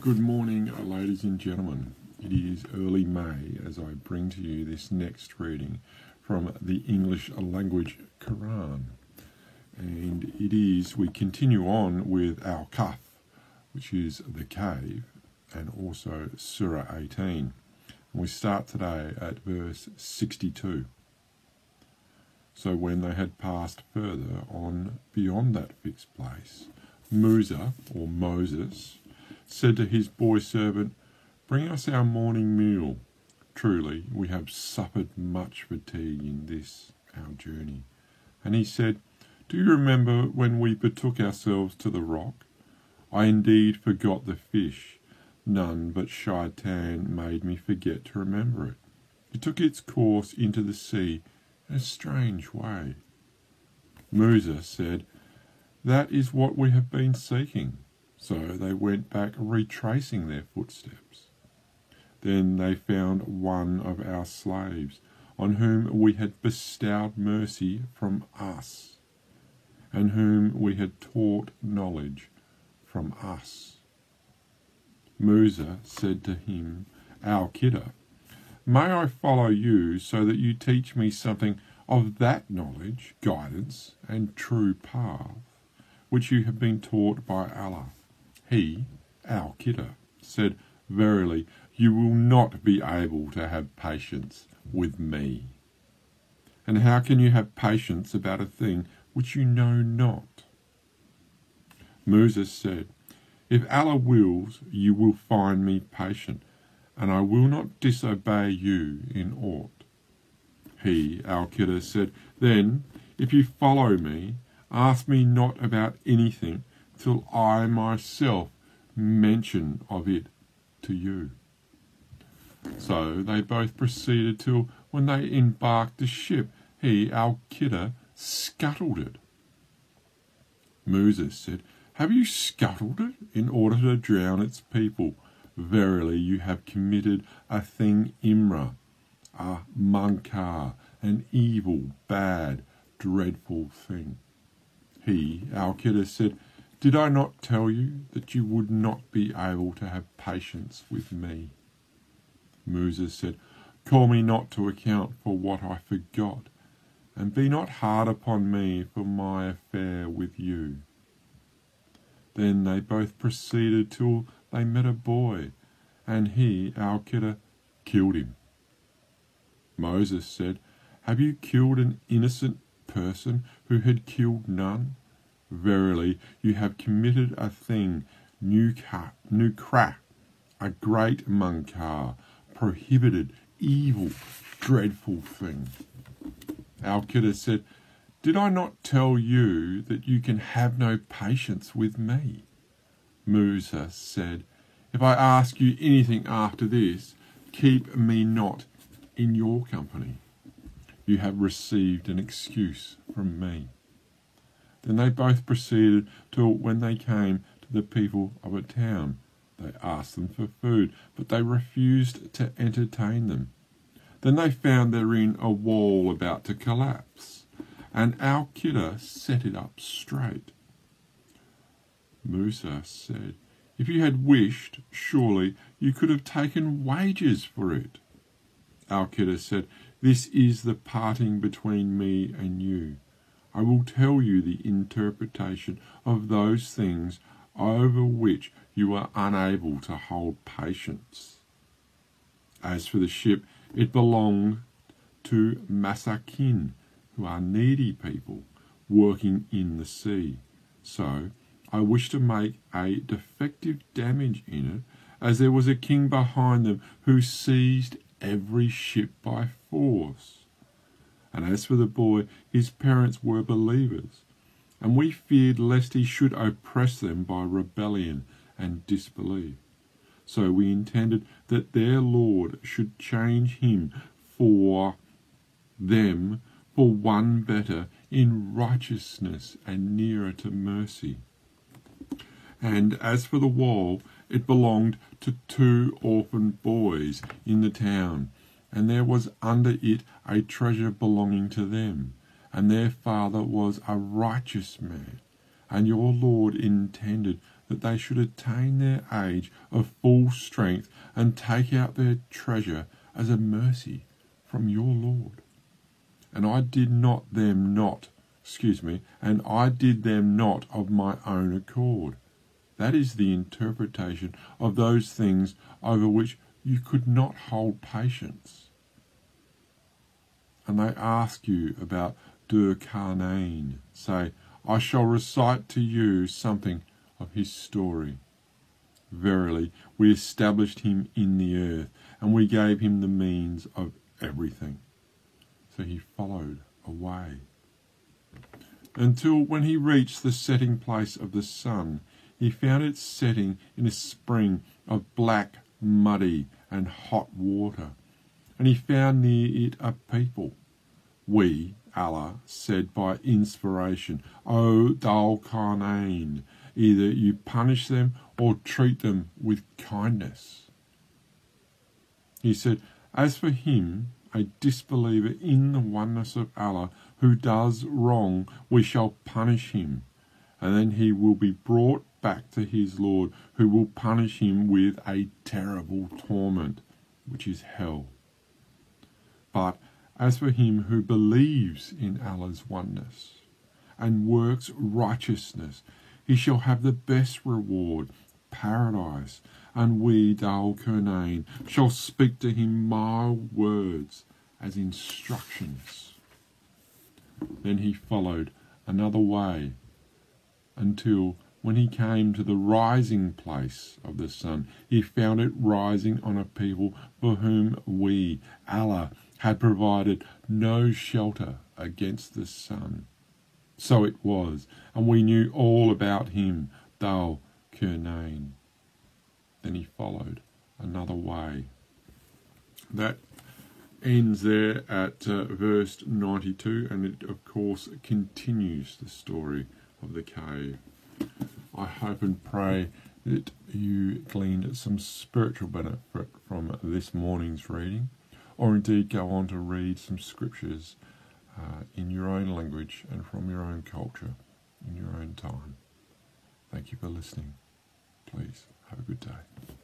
Good morning, ladies and gentlemen. It is early May as I bring to you this next reading from the English language Qur'an. And we continue on with Al-Kahf, which is the cave, and also Surah 18. And we start today at verse 62. So when they had passed further on beyond that fixed place, Musa, or Moses, said to his boy servant, "Bring us our morning meal. Truly, we have suffered much fatigue in this our journey." And he said, "Do you remember when we betook ourselves to the rock? I indeed forgot the fish. None but Shaitan made me forget to remember it. It took its course into the sea in a strange way." Musa said, "That is what we have been seeking." So they went back, retracing their footsteps. Then they found one of our slaves, on whom we had bestowed mercy from us, and whom we had taught knowledge from us. Musa said to him, Al-Kahf, "May I follow you so that you teach me something of that knowledge, guidance, and true path, which you have been taught by Allah?" He, Al-Kahf, said, "Verily, you will not be able to have patience with me." "And how can you have patience about a thing which you know not?" Musa said, "If Allah wills, you will find me patient, and I will not disobey you in aught." He, Al-Kahf, said, "Then, if you follow me, ask me not about anything till I myself mention of it to you." So they both proceeded till, when they embarked the ship, he, Al-Kahf, scuttled it. Musa said, "Have you scuttled it in order to drown its people? Verily, you have committed a thing imra, a munkar, an evil, bad, dreadful thing." He, Al-Kahf, said, "Did I not tell you that you would not be able to have patience with me?" Musa said, "Call me not to account for what I forgot, and be not hard upon me for my affair with you." Then they both proceeded till they met a boy, and he, Al-Kahf, killed him. Moses said, "Have you killed an innocent person who had killed none? Verily, you have committed a thing, nukra, a great munkar, prohibited, evil, dreadful thing." Al-Kahf said, "Did I not tell you that you can have no patience with me?" Musa said, "If I ask you anything after this, keep me not in your company. You have received an excuse from me." Then they both proceeded till when they came to the people of a town. They asked them for food, but they refused to entertain them. Then they found therein a wall about to collapse, and Al-Kahf set it up straight. Musa said, "If you had wished, surely you could have taken wages for it." Al-Kahf said, "This is the parting between me and you. I will tell you the interpretation of those things over which you are unable to hold patience. As for the ship, it belonged to masakin, who are needy people, working in the sea. So I wish to make a defective damage in it, as there was a king behind them who seized every ship by force. And as for the boy, his parents were believers, and we feared lest he should oppress them by rebellion and disbelief. So we intended that their Lord should change him for them for one better in righteousness and nearer to mercy. And as for the wall, it belonged to 2 orphan boys in the town, and there was under it a treasure belonging to them, and their father was a righteous man, and your Lord intended that they should attain their age of full strength and take out their treasure as a mercy from your Lord. And I did them not of my own accord. That is the interpretation of those things over which you could not hold patience. And they ask you about Dur-Karnain. Say, I shall recite to you something of his story. Verily, we established him in the earth, and we gave him the means of everything. So he followed away, until when he reached the setting place of the sun, he found it setting in a spring of black, muddy, and hot water. And he found near it a people. We, Allah, said by inspiration, O Dul-Karnain, either you punish them or treat them with kindness. He said, as for him, a disbeliever in the oneness of Allah, who does wrong, we shall punish him, and then he will be brought back to his Lord, who will punish him with a terrible torment, which is hell. But as for him who believes in Allah's oneness and works righteousness, he shall have the best reward, paradise, and we, Dul-Karnain, shall speak to him mild words as instructions. Then he followed another way until when he came to the rising place of the sun, he found it rising on a people for whom we, Allah, had provided no shelter against the sun. So it was, and we knew all about him, Dul-Karnain. Then he followed another way. That ends there at verse 92, and it of course continues the story of the cave. I hope and pray that you gleaned some spiritual benefit from this morning's reading, or indeed go on to read some scriptures in your own language and from your own culture in your own time. Thank you for listening. Please have a good day.